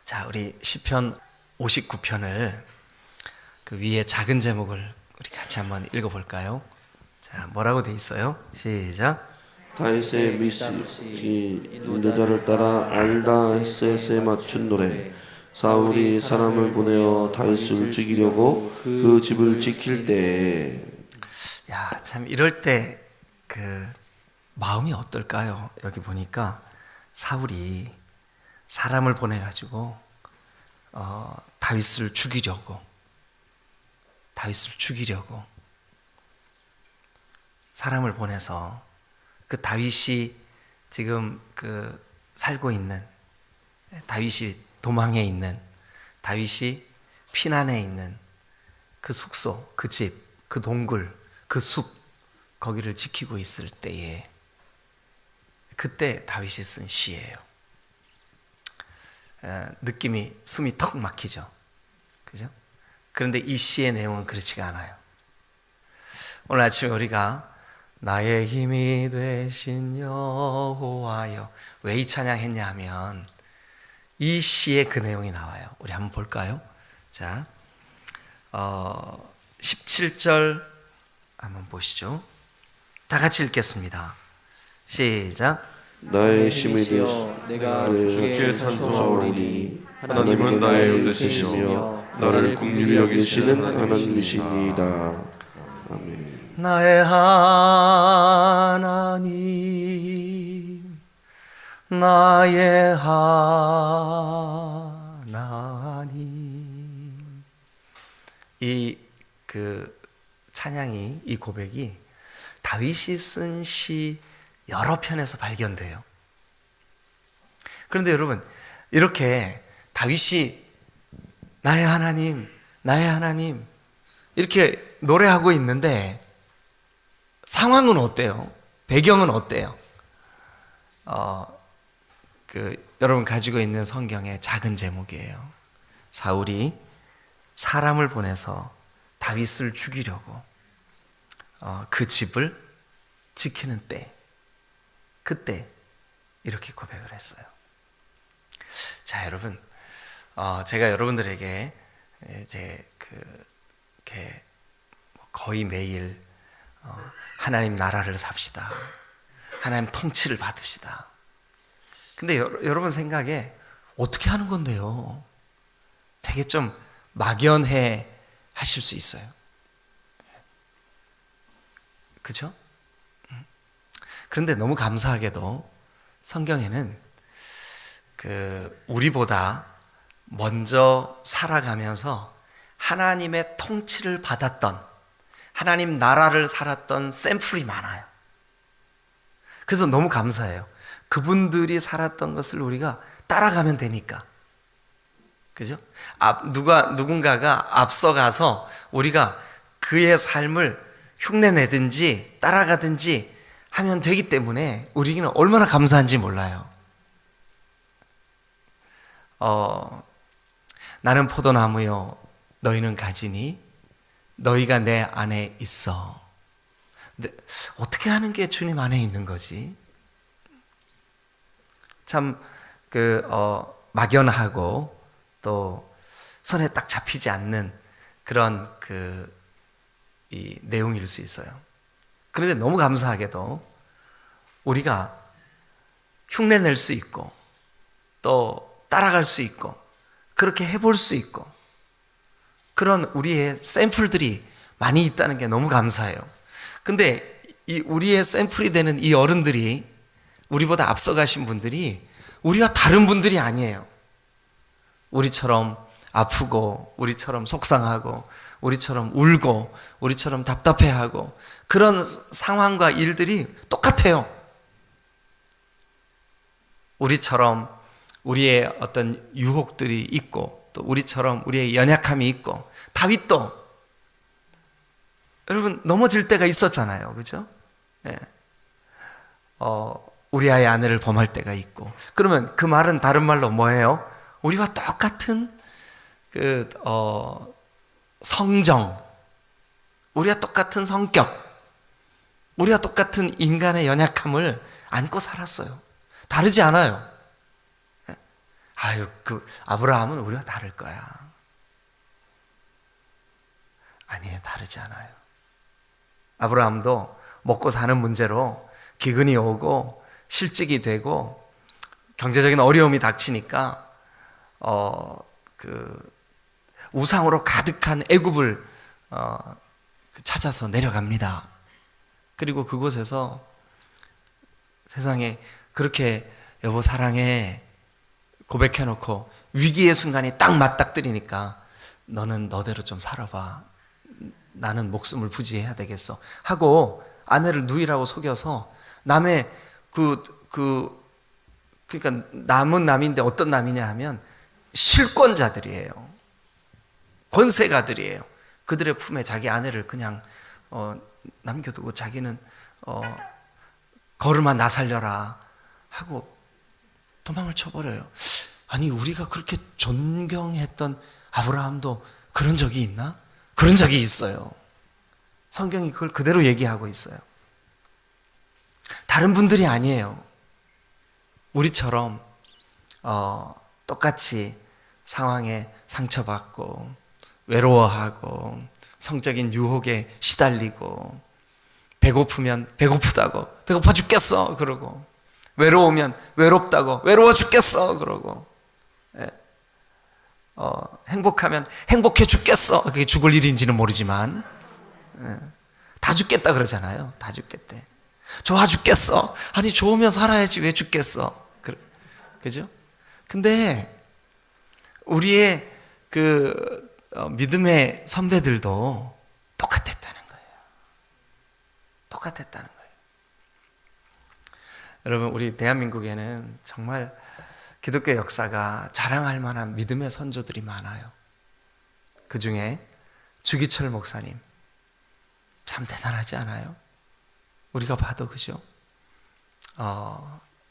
자, 우리 시편 59편을 그 위에 작은 제목을 우리 같이 한번 읽어볼까요? 자, 뭐라고 돼 있어요? 시작. 다윗의 미스기 인도자를 따라 알다 헷셋에 맞춘 노래. 사울이 사람을 보내어 다윗을 죽이려고 그 집을 지킬 때에. 야, 참 이럴 때 그 마음이 어떨까요? 여기 보니까 사울이 사람을 보내가지고 다윗을 죽이려고 사람을 보내서 그 다윗이 지금 그 살고 있는, 다윗이 도망해 있는, 다윗이 피난해 있는 그 숙소, 그 집, 그 동굴, 그 숲, 거기를 지키고 있을 때에 그때 다윗이 쓴 시예요. 느낌이 숨이 턱 막히죠. 그죠? 그런데 이 시의 내용은 그렇지가 않아요. 오늘 아침에 우리가 나의 힘이 되신 여호와여, 왜 이 찬양했냐 하면 이 시에 그 내용이 나와요. 우리 한번 볼까요? 자, 17절 한번 보시죠. 다 같이 읽겠습니다. 시작. 나의 힘이 되시어 내가 주께 주께 찬송하오니 하나님은 나의 요새시며 나를 긍휼히 여기시는 하나님이시니이다. 아멘. 나의 하나님, 나의 하나님. 이 그 찬양이, 이 고백이 다윗이 쓴 시 여러 편에서 발견돼요. 그런데 여러분, 이렇게 다윗이 나의 하나님, 나의 하나님 이렇게 노래하고 있는데 상황은 어때요? 배경은 어때요? 여러분 가지고 있는 성경의 작은 제목이에요. 사울이 사람을 보내서 다윗을 죽이려고 그 집을 지키는 때, 그때 이렇게 고백을 했어요. 자, 여러분, 제가 여러분들에게 이제 이렇게 거의 매일 하나님 나라를 삽시다, 하나님 통치를 받읍시다. 근데 여러분 생각에 어떻게 하는 건데요? 되게 좀 막연해 하실 수 있어요. 그죠? 그런데 너무 감사하게도 성경에는 우리보다 먼저 살아가면서 하나님의 통치를 받았던, 하나님 나라를 살았던 샘플이 많아요. 그래서 너무 감사해요. 그분들이 살았던 것을 우리가 따라가면 되니까. 그죠? 누군가가 앞서가서 우리가 그의 삶을 흉내내든지 따라가든지 하면 되기 때문에 우리는 얼마나 감사한지 몰라요. 나는 포도나무요, 너희는 가지니 너희가 내 안에 있어. 근데 어떻게 하는 게 주님 안에 있는 거지? 참 막연하고 또 손에 딱 잡히지 않는 그런 이 내용일 수 있어요. 그런데 너무 감사하게도 우리가 흉내낼 수 있고 또 따라갈 수 있고 그렇게 해볼 수 있고 그런 우리의 샘플들이 많이 있다는 게 너무 감사해요. 근데 이 우리의 샘플이 되는 이 어른들이, 우리보다 앞서가신 분들이 우리와 다른 분들이 아니에요. 우리처럼 아프고, 우리처럼 속상하고, 우리처럼 울고, 우리처럼 답답해하고 그런 상황과 일들이 똑같아요. 우리처럼 우리의 어떤 유혹들이 있고 또 우리처럼 우리의 연약함이 있고, 다윗도 여러분 넘어질 때가 있었잖아요. 그죠? 네. 우리아의 아내를 범할 때가 있고. 그러면 그 말은 다른 말로 뭐예요? 우리와 똑같은 성정, 우리와 똑같은 성격, 우리와 똑같은 인간의 연약함을 안고 살았어요. 다르지 않아요. 아유, 그 아브라함은 우리가 다를 거야. 아니에요, 다르지 않아요. 아브라함도 먹고 사는 문제로 기근이 오고 실직이 되고 경제적인 어려움이 닥치니까 우상으로 가득한 애굽을 찾아서 내려갑니다. 그리고 그곳에서 세상에 그렇게 여보 사랑해 고백해놓고 위기의 순간이 딱 맞닥뜨리니까 너는 너대로 좀 살아봐. 나는 목숨을 부지해야 되겠어 하고 아내를 누이라고 속여서 남의 그러니까 남은 남인데 어떤 남이냐 하면 실권자들이에요. 권세가들이에요. 그들의 품에 자기 아내를 그냥 남겨두고 자기는 걸음아 나 살려라 하고 도망을 쳐버려요. 아니 우리가 그렇게 존경했던 아브라함도 그런 적이 있나? 그런 적이 있어요. 성경이 그걸 그대로 얘기하고 있어요. 다른 분들이 아니에요. 우리처럼 똑같이 상황에 상처받고 외로워하고 성적인 유혹에 시달리고 배고프면 배고프다고 배고파 죽겠어 그러고 외로우면 외롭다고 외로워 죽겠어 그러고 행복하면 행복해 죽겠어. 그게 죽을 일인지는 모르지만 다 죽겠다 그러잖아요. 다 죽겠대. 좋아 죽겠어. 아니 좋으면 살아야지 왜 죽겠어. 그죠? 근데 우리의 믿음의 선배들도 똑같았다는 거예요. 똑같았다는 거예요. 여러분 우리 대한민국에는 정말 기독교 역사가 자랑할 만한 믿음의 선조들이 많아요. 그 중에 주기철 목사님 참 대단하지 않아요? 우리가 봐도 그죠?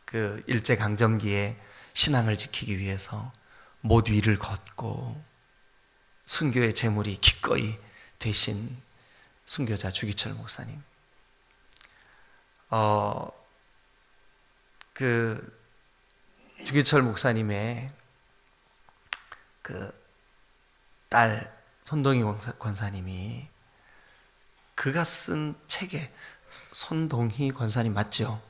그 일제강점기에 신앙을 지키기 위해서 못 위를 걷고 순교의 제물이 기꺼이 되신 순교자 주기철 목사님. 그 주기철 목사님의 그 딸 손동희 권사님이 그가 쓴 책에 손동희 권사님 맞죠?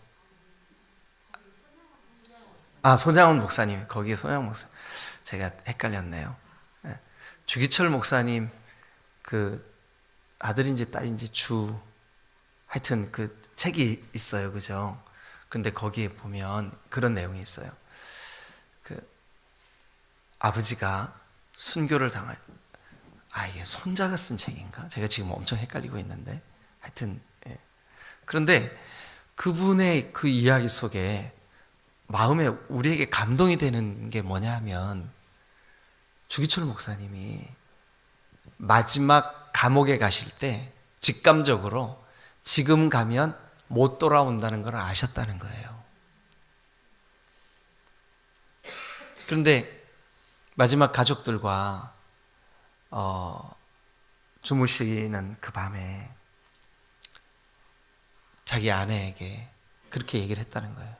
손양원 목사님 거기 손양원 목사님 제가 헷갈렸네요. 주기철 목사님 그 아들인지 딸인지 하여튼 그 책이 있어요, 그죠? 근데 거기에 보면 그런 내용이 있어요. 그 아버지가 순교를 이게 손자가 쓴 책인가? 제가 지금 엄청 헷갈리고 있는데 하여튼 그런데 그분의 그 이야기 속에 마음에 우리에게 감동이 되는 게 뭐냐 하면 주기철 목사님이 마지막 감옥에 가실 때 직감적으로 지금 가면 못 돌아온다는 걸 아셨다는 거예요. 그런데 마지막 가족들과 주무시는 그 밤에 자기 아내에게 그렇게 얘기를 했다는 거예요.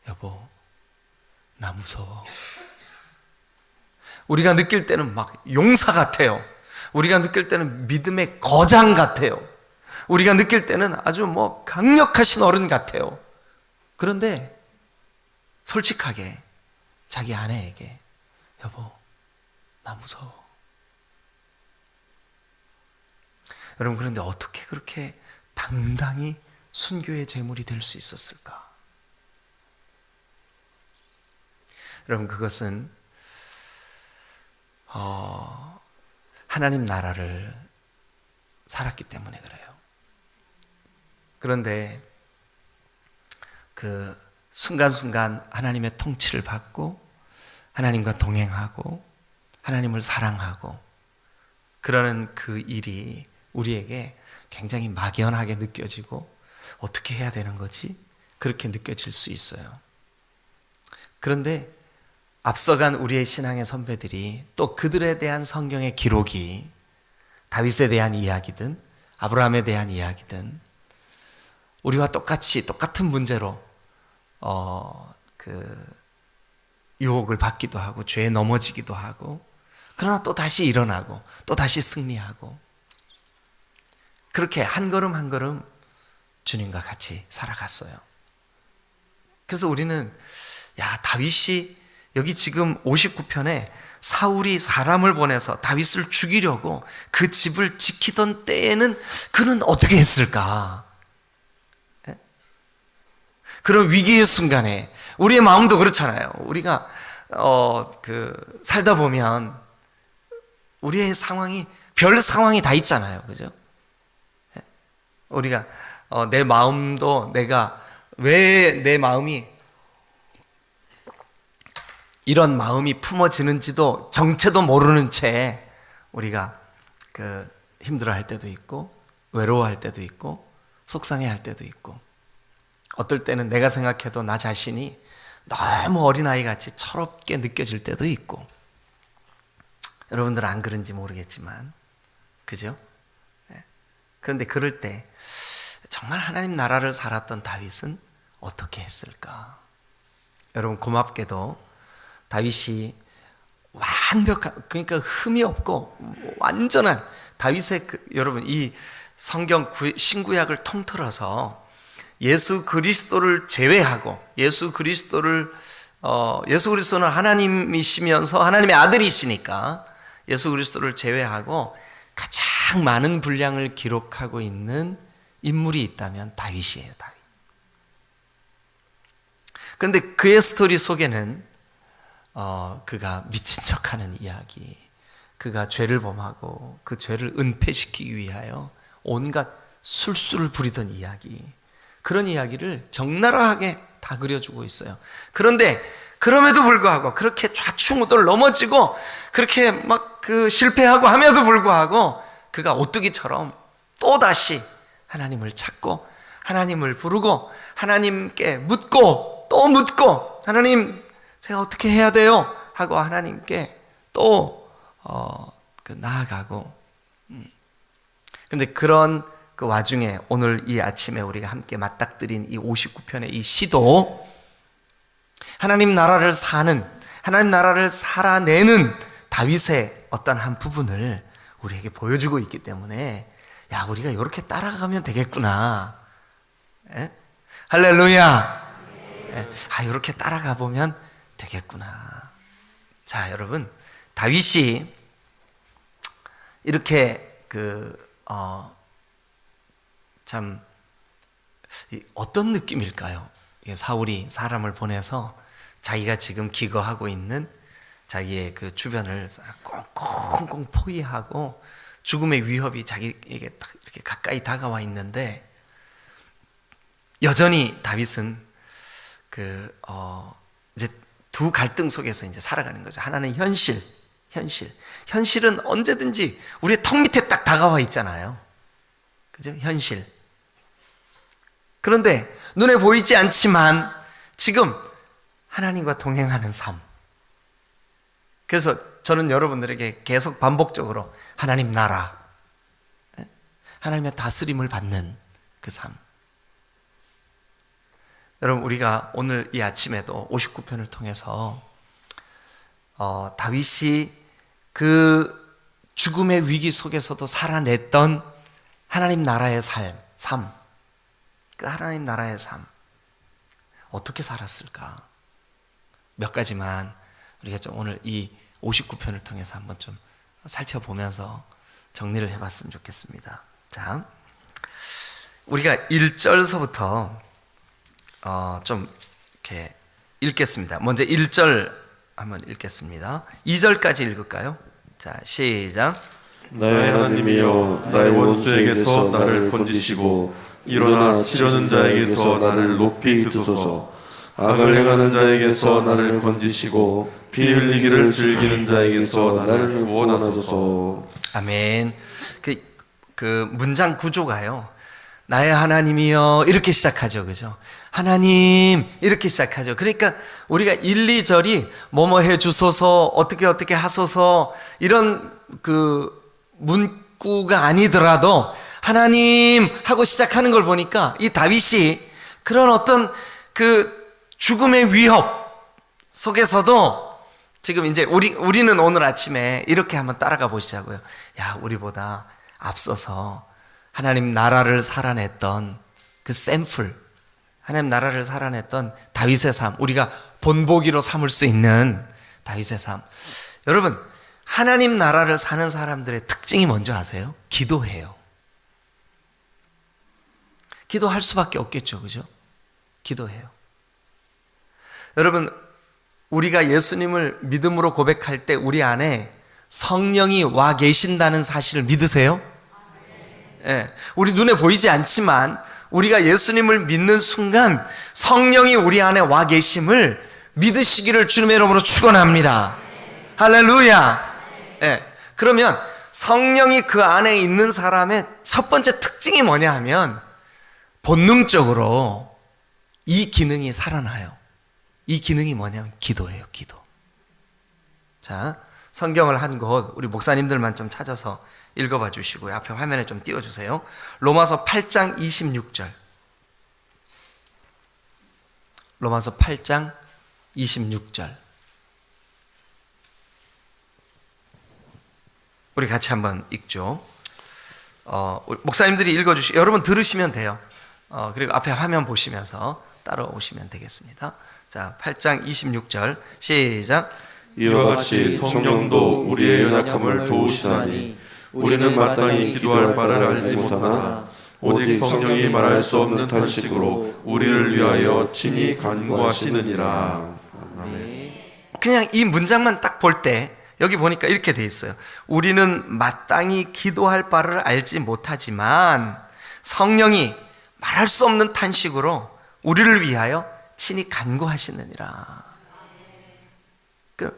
여보, 나 무서워. 우리가 느낄 때는 막 용사 같아요. 우리가 느낄 때는 믿음의 거장 같아요. 우리가 느낄 때는 아주 강력하신 어른 같아요. 그런데 솔직하게 자기 아내에게 여보, 나 무서워. 여러분 그런데 어떻게 그렇게 당당히 순교의 제물이 될 수 있었을까? 여러분 그것은 하나님 나라를 살았기 때문에 그래요. 그런데 그 순간순간 하나님의 통치를 받고 하나님과 동행하고 하나님을 사랑하고 그러는 그 일이 우리에게 굉장히 막연하게 느껴지고 어떻게 해야 되는 거지? 그렇게 느껴질 수 있어요. 그런데 앞서간 우리의 신앙의 선배들이 또 그들에 대한 성경의 기록이 다윗에 대한 이야기든 아브라함에 대한 이야기든 우리와 똑같은 문제로 유혹을 받기도 하고 죄에 넘어지기도 하고, 그러나 또 다시 일어나고 또 다시 승리하고, 그렇게 한 걸음 한 걸음 주님과 같이 살아갔어요. 그래서 우리는 다윗이 여기 지금 59편에 사울이 사람을 보내서 다윗을 죽이려고 그 집을 지키던 때에는 그는 어떻게 했을까? 그런 위기의 순간에 우리의 마음도 그렇잖아요. 우리가 살다 보면 우리의 상황이 별 상황이 다 있잖아요. 그죠? 우리가 내 마음도 내가 왜 내 마음이 이런 마음이 품어지는지도 정체도 모르는 채 우리가 힘들어할 때도 있고 외로워할 때도 있고 속상해할 때도 있고, 어떨 때는 내가 생각해도 나 자신이 너무 어린아이같이 철없게 느껴질 때도 있고. 여러분들은 안 그런지 모르겠지만, 그죠? 그런데 그럴 때 정말 하나님 나라를 살았던 다윗은 어떻게 했을까? 여러분, 고맙게도 다윗이 완벽한, 그러니까 흠이 없고 완전한 다윗의 여러분, 이 성경 신구약을 통틀어서 예수 그리스도를 제외하고, 예수 그리스도는 하나님이시면서 하나님의 아들이시니까 예수 그리스도를 제외하고 가장 많은 분량을 기록하고 있는 인물이 있다면 다윗이에요. 다윗. 그런데 그의 스토리 속에는 그가 미친 척하는 이야기, 그가 죄를 범하고 그 죄를 은폐시키기 위하여 온갖 술수를 부리던 이야기, 그런 이야기를 적나라하게 다 그려주고 있어요. 그런데 그럼에도 불구하고, 그렇게 좌충우돌 넘어지고 그렇게 막 실패하고 함에도 불구하고 그가 오뚜기처럼 또다시 하나님을 찾고 하나님을 부르고 하나님께 묻고 또 묻고, 하나님 제가 어떻게 해야 돼요? 하고 하나님께 또 나아가고. 그런데 그런 그 와중에 오늘 이 아침에 우리가 함께 맞닥뜨린 이 59편의 이 시도, 하나님 나라를 사는, 하나님 나라를 살아내는 다윗의 어떤 한 부분을 우리에게 보여주고 있기 때문에, 우리가 이렇게 따라가면 되겠구나. 할렐루야. 이렇게 따라가 보면 되겠구나. 자, 여러분, 다윗이 이렇게 참 어떤 느낌일까요? 사울이 사람을 보내서 자기가 지금 기거하고 있는 자기의 그 주변을 꽁꽁 포위하고 죽음의 위협이 자기에게 딱 이렇게 가까이 다가와 있는데, 여전히 다윗은 이제 두 갈등 속에서 이제 살아가는 거죠. 하나는 현실은 언제든지 우리의 턱 밑에 딱 다가와 있잖아요. 그죠? 현실. 그런데 눈에 보이지 않지만 지금 하나님과 동행하는 삶. 그래서 저는 여러분들에게 계속 반복적으로 하나님 나라, 하나님의 다스림을 받는 그 삶. 여러분, 우리가 오늘 이 아침에도 59편을 통해서 다윗이 그 죽음의 위기 속에서도 살아냈던 하나님 나라의 삶, 그 하나님 나라의 삶, 어떻게 살았을까? 몇 가지만 우리가 좀 오늘 이 59편을 통해서 한번 좀 살펴보면서 정리를 해봤으면 좋겠습니다. 자, 우리가 1절서부터 좀 이렇게 읽겠습니다. 먼저 1절 한번 읽겠습니다. 2절까지 읽을까요? 자, 시작. 나의 하나님이여, 나의 원수에게서 나를 건지시고 일어나 치려는 자에게서 나를 높이 두소서. 악을 행하는 자에게서 나를 건지시고 피 흘리기를 즐기는 자에게서 나를 구원하소서. 아멘. 그 문장 구조가요, 나의 하나님이여 이렇게 시작하죠. 그죠? 하나님 이렇게 시작하죠. 그러니까 우리가 1, 2절이 뭐뭐 해 주소서, 어떻게 하소서, 이런 그 문구가 아니더라도 하나님 하고 시작하는 걸 보니까 이 다윗이 그런 어떤 그 죽음의 위협 속에서도 지금 이제 우리는 오늘 아침에 이렇게 한번 따라가 보시자고요. 야, 우리보다 앞서서 하나님 나라를 살아냈던 그 샘플, 하나님 나라를 살아냈던 다윗의 삶, 우리가 본보기로 삼을 수 있는 다윗의 삶. 여러분, 하나님 나라를 사는 사람들의 특징이 뭔지 아세요? 기도해요. 기도할 수밖에 없겠죠, 그죠? 기도해요. 여러분, 우리가 예수님을 믿음으로 고백할 때 우리 안에 성령이 와 계신다는 사실을 믿으세요? 예, 우리 눈에 보이지 않지만 우리가 예수님을 믿는 순간 성령이 우리 안에 와 계심을 믿으시기를 주님의 이름으로 축원합니다. 할렐루야. 예, 그러면 성령이 그 안에 있는 사람의 첫 번째 특징이 뭐냐 하면 본능적으로 이 기능이 살아나요. 이 기능이 뭐냐면 기도예요, 기도. 자, 성경을 한 곳 우리 목사님들만 좀 찾아서 읽어봐 주시고요. 앞에 화면에 좀 띄워주세요. 로마서 8장 26절. 로마서 8장 26절. 우리 같이 한번 읽죠. 우리 목사님들이 읽어주시고 여러분 들으시면 돼요. 그리고 앞에 화면 보시면서 따라오시면 되겠습니다. 자, 8장 26절 시작. 이와 같이 성령도 우리의 연약함을 도우시나니 우리는 마땅히 기도할 바를 알지 못하나 오직 성령이 말할 수 없는 탄식으로 우리를 위하여 친히 간구하시느니라. 아멘. 그냥 이 문장만 딱 볼 때 여기 보니까 이렇게 돼 있어요. 우리는 마땅히 기도할 바를 알지 못하지만 성령이 말할 수 없는 탄식으로 우리를 위하여 친히 간구하시느니라.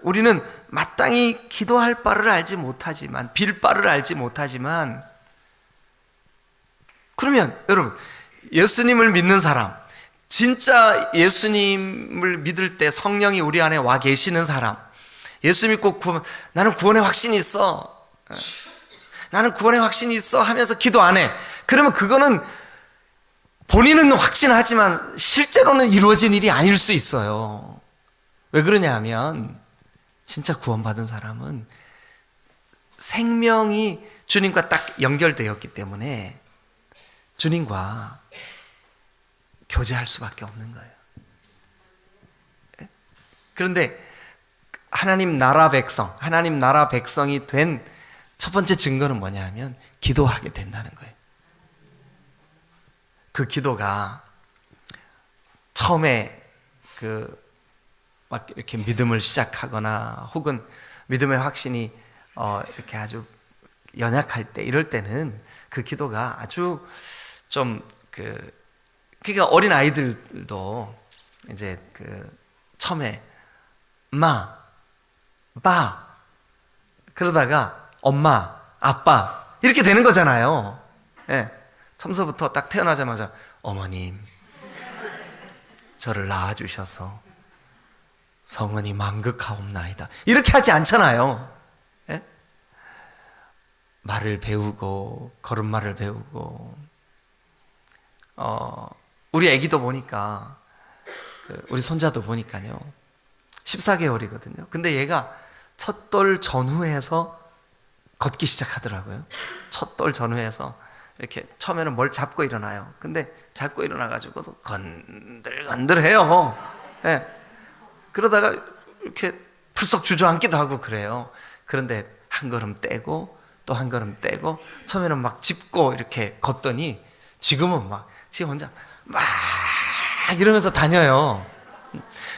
우리는 마땅히 기도할 바를 알지 못하지만, 빌 바를 알지 못하지만, 그러면 여러분, 예수님을 믿는 사람, 진짜 예수님을 믿을 때 성령이 우리 안에 와 계시는 사람, 예수 믿고 나는 구원의 확신이 있어, 나는 구원의 확신이 있어 하면서 기도 안 해. 그러면 그거는 본인은 확신하지만 실제로는 이루어진 일이 아닐 수 있어요. 왜 그러냐 하면 진짜 구원받은 사람은 생명이 주님과 딱 연결되었기 때문에 주님과 교제할 수밖에 없는 거예요. 그런데 하나님 나라 백성이 된 첫 번째 증거는 뭐냐 하면 기도하게 된다는 거예요. 그 기도가 처음에 막 이렇게 믿음을 시작하거나 혹은 믿음의 확신이 이렇게 아주 연약할 때 이럴 때는 그 기도가 아주 좀 그러니까 어린 아이들도 이제 처음에 빠 그러다가 엄마, 아빠 이렇게 되는 거잖아요. 예. 처음서부터 딱 태어나자마자 어머님 저를 낳아주셔서 성은이 만극하옵나이다 이렇게 하지 않잖아요. 예? 말을 배우고 걸음마를 배우고 우리 아기도 보니까 우리 손자도 보니까요 14개월이거든요. 근데 얘가 첫돌 전후에서 걷기 시작하더라고요. 첫돌 전후에서 이렇게 처음에는 뭘 잡고 일어나요. 근데 잡고 일어나가지고도 건들건들해요. 네. 그러다가 이렇게 풀썩 주저앉기도 하고 그래요. 그런데 한 걸음 떼고 또 한 걸음 떼고 처음에는 막 짚고 이렇게 걷더니 지금은 막 지 혼자 막 이러면서 다녀요.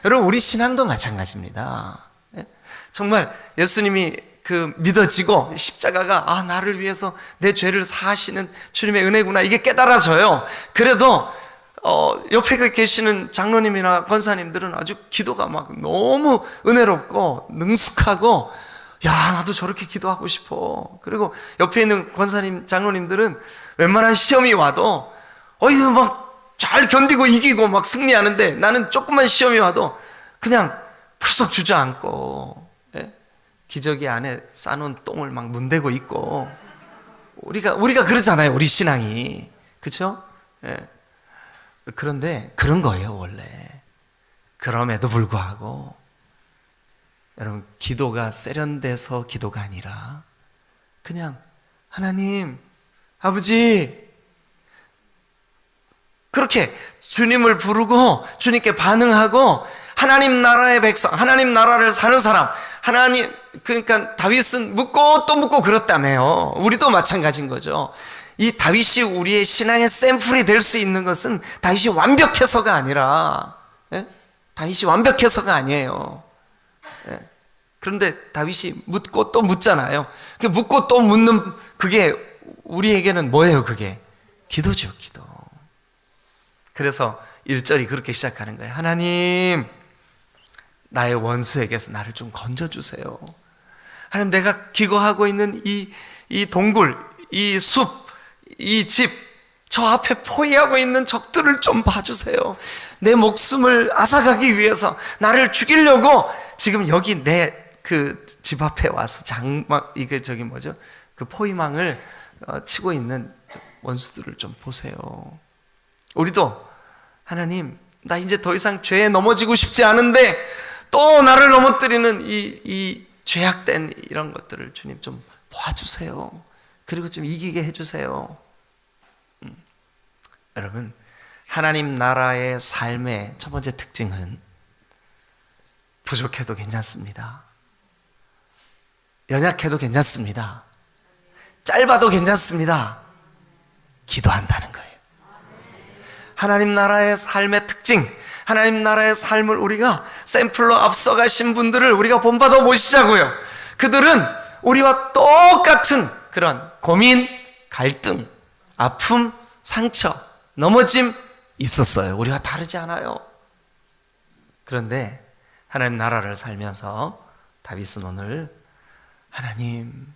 여러분 우리 신앙도 마찬가지입니다. 네? 정말 예수님이 믿어지고 십자가가 나를 위해서 내 죄를 사하시는 주님의 은혜구나 이게 깨달아져요. 그래도 옆에 계시는 장로님이나 권사님들은 아주 기도가 막 너무 은혜롭고 능숙하고 야 나도 저렇게 기도하고 싶어. 그리고 옆에 있는 권사님 장로님들은 웬만한 시험이 와도 이거 막 잘 견디고 이기고 막 승리하는데 나는 조금만 시험이 와도 그냥 풀썩 주저앉고 기저귀 안에 싸놓은 똥을 막 문대고 있고 우리가 그러잖아요. 우리 신앙이 그렇죠? 예. 그런데 그런 거예요 원래. 그럼에도 불구하고 여러분, 기도가 세련돼서 기도가 아니라 그냥 하나님, 아버지, 그렇게 주님을 부르고 주님께 반응하고 하나님 나라의 백성, 하나님 나라를 사는 사람, 하나님, 그러니까 다윗은 묻고 또 묻고 그렇다며요. 우리도 마찬가지인 거죠. 이 다윗이 우리의 신앙의 샘플이 될 수 있는 것은 다윗이 완벽해서가 아니라, 예? 다윗이 완벽해서가 아니에요. 예? 그런데 다윗이 묻고 또 묻잖아요. 그 묻고 또 묻는 그게 우리에게는 뭐예요? 그게 기도죠, 기도. 그래서 1절이 그렇게 시작하는 거예요. 하나님, 나의 원수에게서 나를 좀 건져주세요. 하나님, 내가 기거하고 있는 이 동굴, 이 숲, 이 집, 저 앞에 포위하고 있는 적들을 좀 봐주세요. 내 목숨을 앗아가기 위해서 나를 죽이려고 지금 여기 내 그 집 앞에 와서 이게 저기 뭐죠? 그 포위망을 치고 있는 원수들을 좀 보세요. 우리도 하나님, 나 이제 더 이상 죄에 넘어지고 싶지 않은데 또 나를 넘어뜨리는 이 죄악된 이런 것들을 주님 좀 봐주세요. 그리고 좀 이기게 해주세요. 여러분, 하나님 나라의 삶의 첫 번째 특징은 부족해도 괜찮습니다. 연약해도 괜찮습니다. 짧아도 괜찮습니다. 기도한다는 거예요. 하나님 나라의 삶의 특징, 하나님 나라의 삶을 우리가 샘플로 앞서가신 분들을 우리가 본받아 보시자고요. 그들은 우리와 똑같은 그런 고민, 갈등, 아픔, 상처, 넘어짐 있었어요. 우리와 다르지 않아요. 그런데 하나님 나라를 살면서 다윗은 오늘 하나님,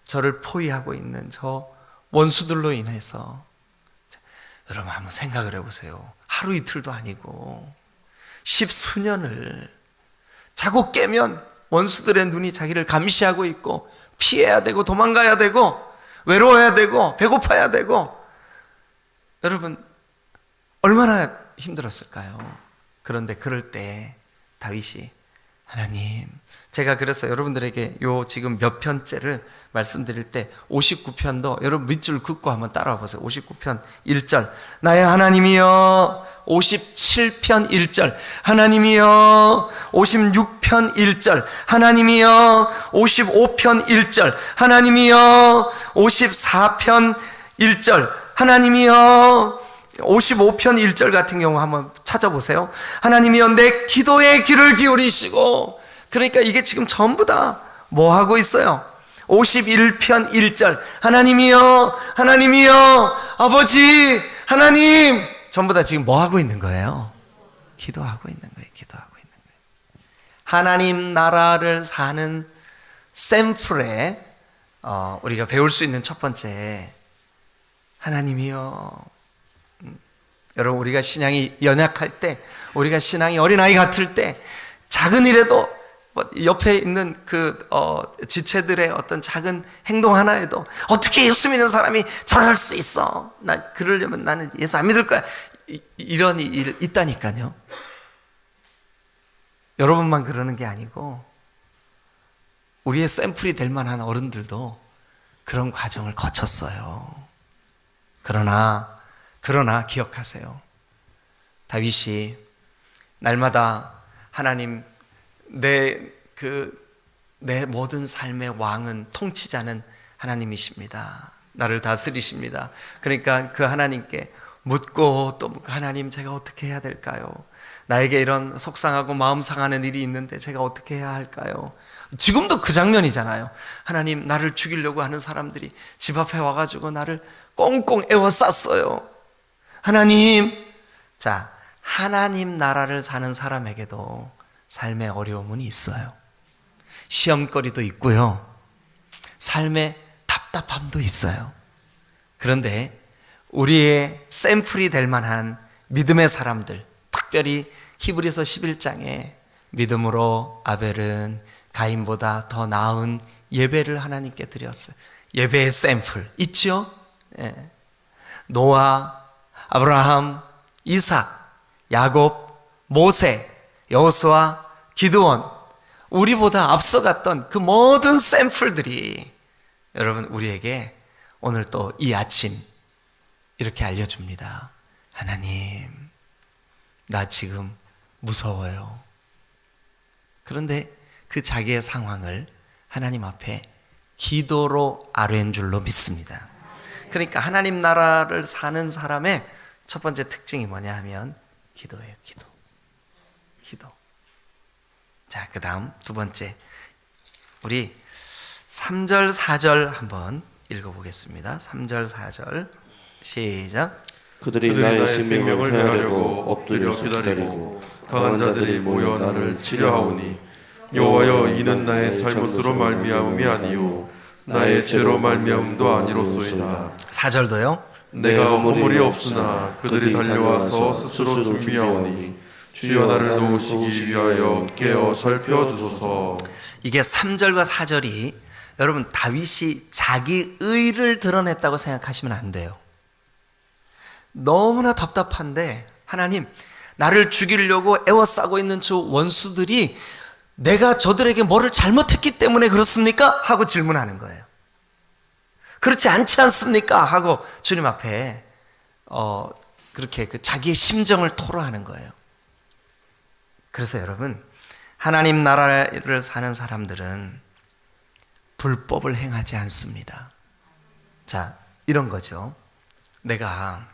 저를 포위하고 있는 저 원수들로 인해서, 여러분 한번 생각을 해보세요. 하루 이틀도 아니고 10수년을 자고 깨면 원수들의 눈이 자기를 감시하고 있고 피해야 되고 도망가야 되고 외로워야 되고 배고파야 되고, 여러분 얼마나 힘들었을까요? 그런데 그럴 때 다윗이 하나님, 제가 그래서 여러분들에게 요 지금 몇 편째를 말씀드릴 때 59편도 여러분 밑줄 긋고 한번 따라와 보세요. 59편 1절 나의 하나님이여, 57편 1절 하나님이여, 56편 1절 하나님이여, 55편 1절 하나님이여, 54편 1절 하나님이여, 55편 1절 같은 경우 한번 찾아보세요. 하나님이여, 내 기도에 귀를 기울이시고. 그러니까 이게 지금 전부 다 뭐 하고 있어요? 51편 1절 하나님이여, 하나님이여, 아버지 하나님, 전부 다 지금 뭐 하고 있는 거예요? 기도하고 있는 거예요. 기도하고 있는 거예요. 하나님 나라를 사는 샘플에 우리가 배울 수 있는 첫 번째, 하나님이여. 여러분, 우리가 신앙이 연약할 때, 우리가 신앙이 어린아이 같을 때, 작은 일에도 옆에 있는 그 지체들의 어떤 작은 행동 하나에도 어떻게 예수 믿는 사람이 저럴 수 있어, 나 그러려면 나는 예수 안 믿을 거야, 이런 일 있다니까요. 여러분만 그러는 게 아니고 우리의 샘플이 될 만한 어른들도 그런 과정을 거쳤어요. 그러나 기억하세요. 다윗이 날마다 하나님, 내 모든 삶의 왕은, 통치자는 하나님이십니다. 나를 다스리십니다. 그러니까 그 하나님께 묻고 또 묻고, 하나님, 제가 어떻게 해야 될까요? 나에게 이런 속상하고 마음 상하는 일이 있는데 제가 어떻게 해야 할까요? 지금도 그 장면이잖아요. 하나님, 나를 죽이려고 하는 사람들이 집 앞에 와가지고 나를 꽁꽁 에워쌌어요. 하나님. 자, 하나님 나라를 사는 사람에게도 삶의 어려움은 있어요. 시험거리도 있고요. 삶의 답답함도 있어요. 그런데 우리의 샘플이 될 만한 믿음의 사람들, 특별히 히브리서 11장에 믿음으로 아벨은 가인보다 더 나은 예배를 하나님께 드렸어요. 예배의 샘플 있죠? 예. 노아, 아브라함, 이삭, 야곱, 모세, 여호수아, 기드온, 우리보다 앞서갔던 그 모든 샘플들이 여러분 우리에게 오늘 또 이 아침 이렇게 알려줍니다. 하나님, 나 지금 무서워요. 그런데 그 자기의 상황을 하나님 앞에 기도로 아뢰는 줄로 믿습니다. 그러니까 하나님 나라를 사는 사람의 첫 번째 특징이 뭐냐 하면 기도예요. 기도. 자, 그 다음 두 번째, 우리 3절 4절 한번 읽어보겠습니다. 3절 4절 시작. 그들이 나의 생명을 해하려고 엎드려 기다리고 강한 자들이 모여 나를 치려하오니 여호와여, 이는 나의 잘못으로 말미암음이 아니요 나의 죄로 말미암음도 아니로소이다. 4절도요. 내가 허물이 없으나 그들이 달려와서 스스로 준비하오니 주여 나를 도우시기 위하여 깨어 살펴주소서. 이게 3절과 4절이 여러분 다윗이 자기 의를 드러냈다고 생각하시면 안 돼요. 너무나 답답한데 하나님, 나를 죽이려고 애워싸고 있는 저 원수들이 내가 저들에게 뭐를 잘못했기 때문에 그렇습니까? 하고 질문하는 거예요. 그렇지 않지 않습니까? 하고 주님 앞에 그렇게 그 자기의 심정을 토로하는 거예요. 그래서 여러분, 하나님 나라를 사는 사람들은 불법을 행하지 않습니다. 자, 이런 거죠. 내가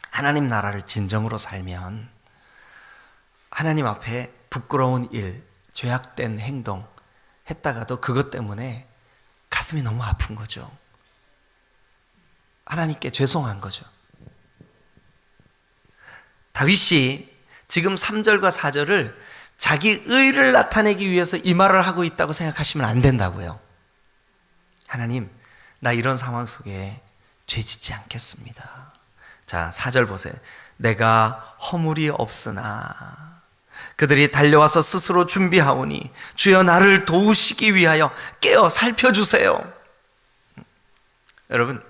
하나님 나라를 진정으로 살면 하나님 앞에 부끄러운 일, 죄악된 행동 했다가도 그것 때문에 가슴이 너무 아픈 거죠. 하나님께 죄송한 거죠. 다윗이 지금 3절과 4절을 자기 의를 나타내기 위해서 이 말을 하고 있다고 생각하시면 안 된다고요. 하나님, 나 이런 상황 속에 죄 짓지 않겠습니다. 자, 4절 보세요. 내가 허물이 없으나 그들이 달려와서 스스로 준비하오니 주여 나를 도우시기 위하여 깨어 살펴주세요. 여러분,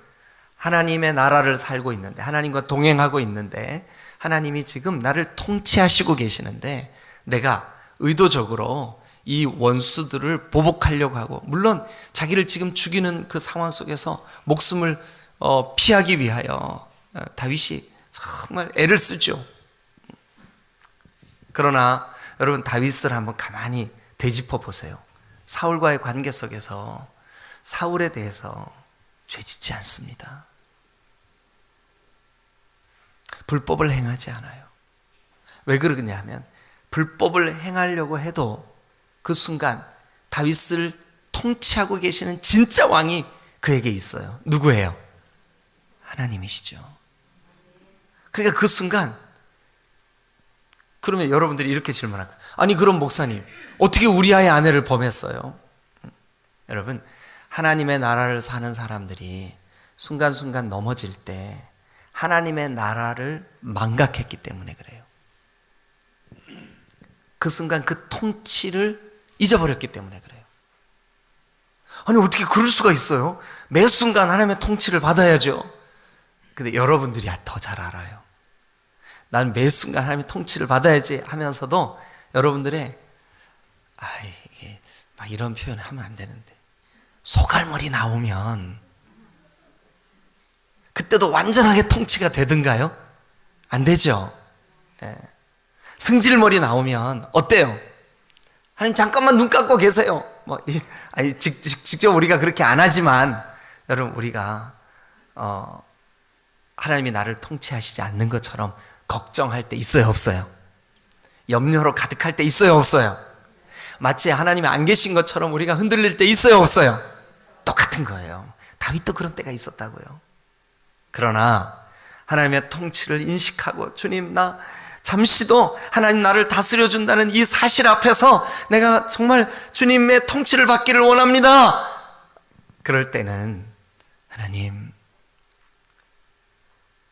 하나님의 나라를 살고 있는데, 하나님과 동행하고 있는데, 하나님이 지금 나를 통치하시고 계시는데 내가 의도적으로 이 원수들을 보복하려고 하고, 물론 자기를 지금 죽이는 그 상황 속에서 목숨을 피하기 위하여 다윗이 정말 애를 쓰죠. 그러나 여러분, 다윗을 한번 가만히 되짚어 보세요. 사울과의 관계 속에서 사울에 대해서 죄짓지 않습니다. 불법을 행하지 않아요. 왜 그러냐 하면 불법을 행하려고 해도 그 순간 다윗을 통치하고 계시는 진짜 왕이 그에게 있어요. 누구예요? 하나님이시죠. 그러니까 그 순간, 그러면 여러분들이 이렇게 질문할 거예요. 아니, 그럼 목사님, 어떻게 우리아의 아내를 범했어요? 여러분, 하나님의 나라를 사는 사람들이 순간순간 넘어질 때 하나님의 나라를 망각했기 때문에 그래요. 그 순간 그 통치를 잊어버렸기 때문에 그래요. 아니, 어떻게 그럴 수가 있어요? 매 순간 하나님의 통치를 받아야죠. 근데 여러분들이 더 잘 알아요. 난 매 순간 하나님의 통치를 받아야지 하면서도 여러분들의 이게 막 이런 표현을 하면 안 되는데, 소갈머리 나오면 그때도 완전하게 통치가 되든가요? 안 되죠. 네. 승질머리 나오면 어때요? 하나님 잠깐만 눈 감고 계세요. 직접 우리가 그렇게 안 하지만 여러분, 우리가 하나님이 나를 통치하시지 않는 것처럼 걱정할 때 있어요, 없어요? 염려로 가득할 때 있어요, 없어요? 마치 하나님이 안 계신 것처럼 우리가 흔들릴 때 있어요, 없어요? 똑같은 거예요. 다윗도 그런 때가 있었다고요. 그러나 하나님의 통치를 인식하고, 주님, 나 잠시도 하나님 나를 다스려 준다는 이 사실 앞에서 내가 정말 주님의 통치를 받기를 원합니다. 그럴 때는 하나님,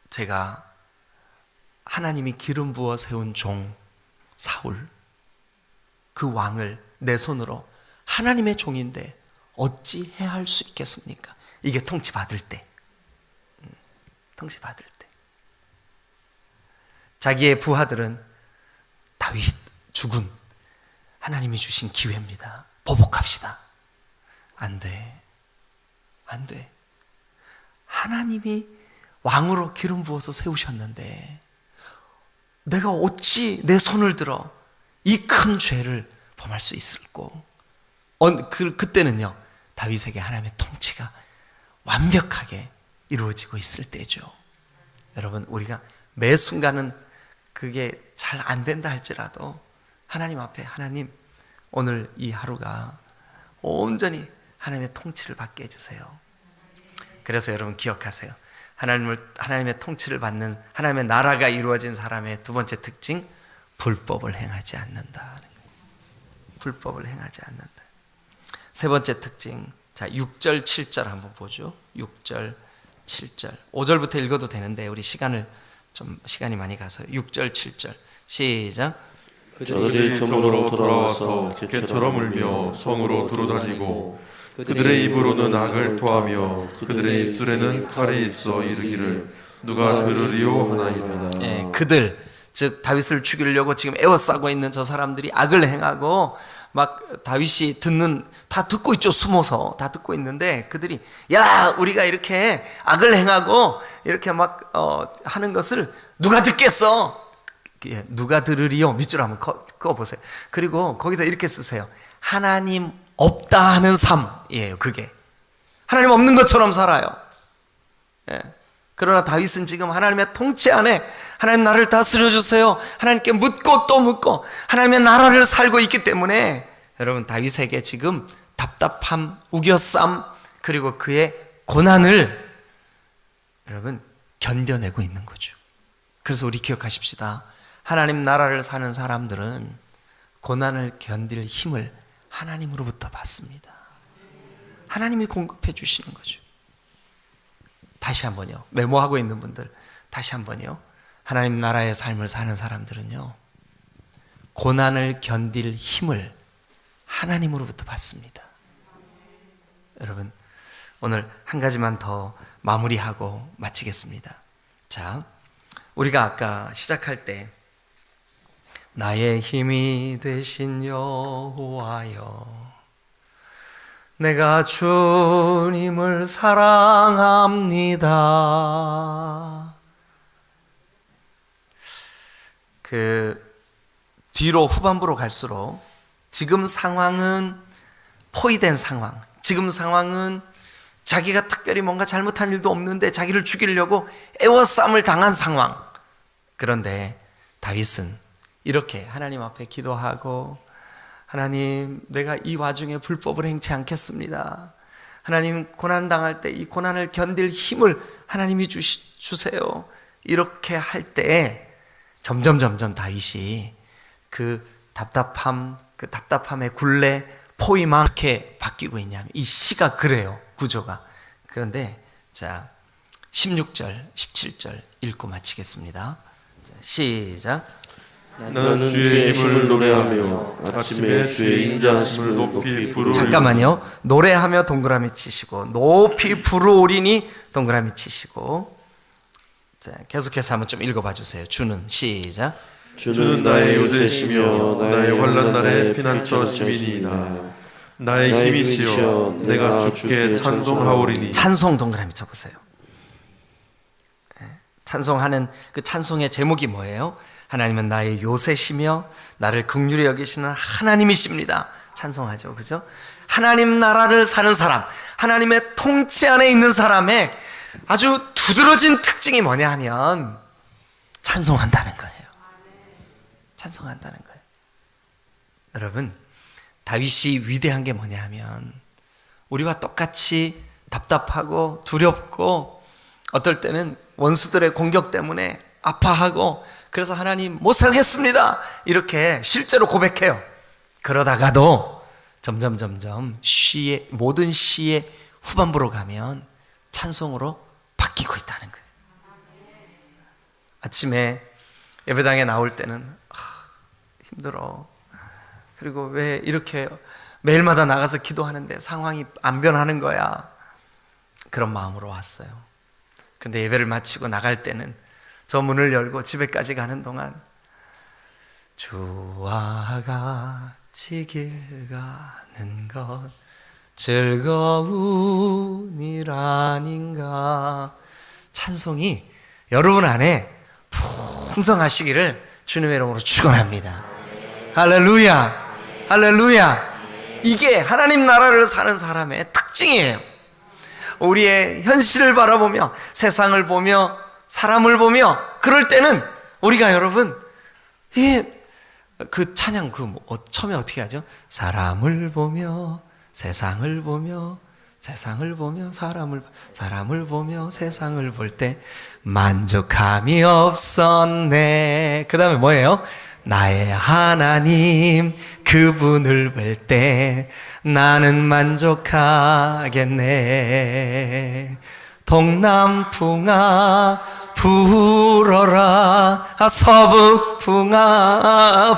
제가 하나님이 기름 부어 세운 종 사울, 그 왕을 내 손으로, 하나님의 종인데 어찌 해할 수 있겠습니까? 이게 통치 받을 때, 통치 받을 때. 자기의 부하들은 다윗 죽은 하나님이 주신 기회입니다. 보복합시다. 안 돼. 안 돼. 하나님이 왕으로 기름 부어서 세우셨는데 내가 어찌 내 손을 들어 이 큰 죄를 범할 수 있을꼬? 그때는요, 다윗에게 하나님의 통치가 완벽하게 이루어지고 있을 때죠. 여러분, 우리가 매 순간은 그게 잘 안 된다 할지라도 하나님 앞에, 하나님, 오늘 이 하루가 온전히 하나님의 통치를 받게 해주세요. 그래서 여러분 기억하세요. 하나님의 통치를 받는, 하나님의 나라가 이루어진 사람의 두 번째 특징, 불법을 행하지 않는다. 불법을 행하지 않는다. 세 번째 특징, 자 6절 7절 한번 보죠. 6절 7절 5절부터 읽어도 되는데 우리 시간이 많이 가서 6절 7절 시작. 저들이 점으로 돌아와서 개처럼 울며 성으로 두루다니고 그들의 입으로는 악을 토하며 그들의 입술에는 칼이 있어 이르기를 누가 들으리오 하나이다. 예, 그들, 즉 다윗을 죽이려고 지금 애워싸고 있는 저 사람들이 악을 행하고 막 다윗이 다 듣고 있죠. 숨어서 다 듣고 있는데 그들이 야, 우리가 이렇게 악을 행하고 이렇게 막 하는 것을 누가 듣겠어? 누가 들으리요? 밑줄 한번 그어보세요. 그리고 거기다 이렇게 쓰세요. 하나님 없다 하는 삶이에요. 그게 하나님 없는 것처럼 살아요. 예. 그러나 다윗은 지금 하나님의 통치 안에 하나님 나를 다스려 주세요, 하나님께 묻고 또 묻고 하나님의 나라를 살고 있기 때문에 여러분, 다윗에게 지금 답답함, 우겨쌈, 그리고 그의 고난을 여러분 견뎌내고 있는 거죠. 그래서 우리 기억하십시다. 하나님 나라를 사는 사람들은 고난을 견딜 힘을 하나님으로부터 받습니다. 하나님이 공급해 주시는 거죠. 다시 한번요, 메모하고 있는 분들 다시 한번요, 하나님 나라의 삶을 사는 사람들은요, 고난을 견딜 힘을 하나님으로부터 받습니다. 여러분, 오늘 한 가지만 더 마무리하고 마치겠습니다. 자, 우리가 아까 시작할 때 나의 힘이 되신 여호와여, 내가 주님을 사랑합니다. 뒤로 후반부로 갈수록 지금 상황은 포위된 상황, 지금 상황은 자기가 특별히 뭔가 잘못한 일도 없는데 자기를 죽이려고 애워싸움을 당한 상황. 그런데 다윗은 이렇게 하나님 앞에 기도하고, 하나님, 내가 이 와중에 불법을 행치 않겠습니다. 하나님, 고난당할 때 이 고난을 견딜 힘을 하나님이 주세요. 이렇게 할 때 점점 다윗이 그 답답함의 굴레, 포위망 어떻게 바뀌고 있냐면, 이 시가 그래요, 구조가. 그런데 자 16절 17절 읽고 마치겠습니다. 자, 시작. 나는 주의 힘을 노래하며 아침에 주의 인자하심을 높이 부르리니. 잠깐만요. 노래하며 동그라미 치시고, 높이 부르오리니 동그라미 치시고. 자, 계속해서 한번 좀 읽어봐 주세요. 주는 시작. 주는 나의 요새시며 나의 환난 날의 피난처 심이니이다. 나의 힘이시여 내가 주께 찬송하오리니. 찬송 동그라미 쳐보세요. 찬송하는 그 찬송의 제목이 뭐예요? 하나님은 나의 요새시며 나를 긍휼히 여기시는 하나님이십니다. 찬송하죠, 그죠? 하나님 나라를 사는 사람, 하나님의 통치 안에 있는 사람의 아주 두드러진 특징이 뭐냐 하면 찬송한다는 거예요. 찬송한다는 거예요. 여러분, 다윗이 위대한 게 뭐냐 하면 우리와 똑같이 답답하고 두렵고 어떨 때는 원수들의 공격 때문에 아파하고, 그래서 하나님 못 살겠습니다 이렇게 실제로 고백해요. 그러다가도 점점 모든 시의 후반부로 가면 찬송으로 바뀌고 있다는 거예요. 아침에 예배당에 나올 때는 힘들어, 그리고 왜 이렇게 매일마다 나가서 기도하는데 상황이 안 변하는 거야, 그런 마음으로 왔어요. 그런데 예배를 마치고 나갈 때는 저 문을 열고 집에까지 가는 동안 주와 같이 길 가는 것 즐거운 일 아닌가. 찬송이 여러분 안에 풍성하시기를 주님의 이름으로 축원합니다. 할렐루야, 할렐루야. 이게 하나님 나라를 사는 사람의 특징이에요. 우리의 현실을 바라보며 세상을 보며 사람을 보며 그럴 때는 우리가 여러분 그 찬양 처음에 어떻게 하죠? 사람을 보며 세상을 보며 세상을 보며 사람을 보며 세상을 볼 때 만족함이 없었네. 그 다음에 뭐예요? 나의 하나님 그분을 볼 때 나는 만족하겠네. 동남풍아 불어라, 서북풍아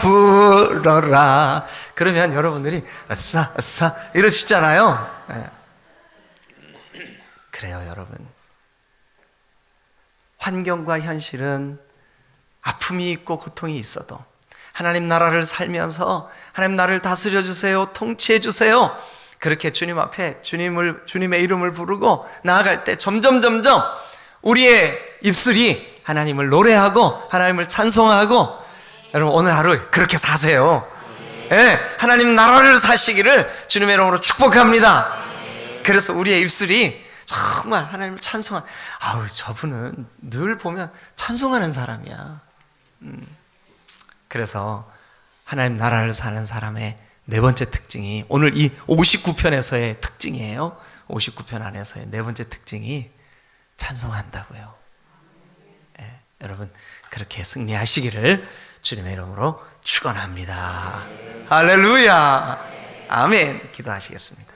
불어라. 그러면 여러분들이 아싸 아싸 이러시잖아요. 그래요 여러분. 환경과 현실은 아픔이 있고 고통이 있어도 하나님 나라를 살면서 하나님 나라를 다스려 주세요, 통치해 주세요, 그렇게 주님 앞에 주님의 이름을 부르고 나아갈 때 점점 우리의 입술이 하나님을 노래하고 하나님을 찬송하고, 여러분 오늘 하루 그렇게 사세요. 네, 하나님 나라를 사시기를 주님의 이름으로 축복합니다. 그래서 우리의 입술이 정말 하나님을 찬송한, 아우 저분은 늘 보면 찬송하는 사람이야. 그래서 하나님 나라를 사는 사람의 네 번째 특징이 오늘 이 59편에서의 특징이에요. 59편 안에서의 네 번째 특징이 찬송한다고요. 네, 여러분 그렇게 승리하시기를 주님의 이름으로 축원합니다. 할렐루야, 아멘. 기도하시겠습니다.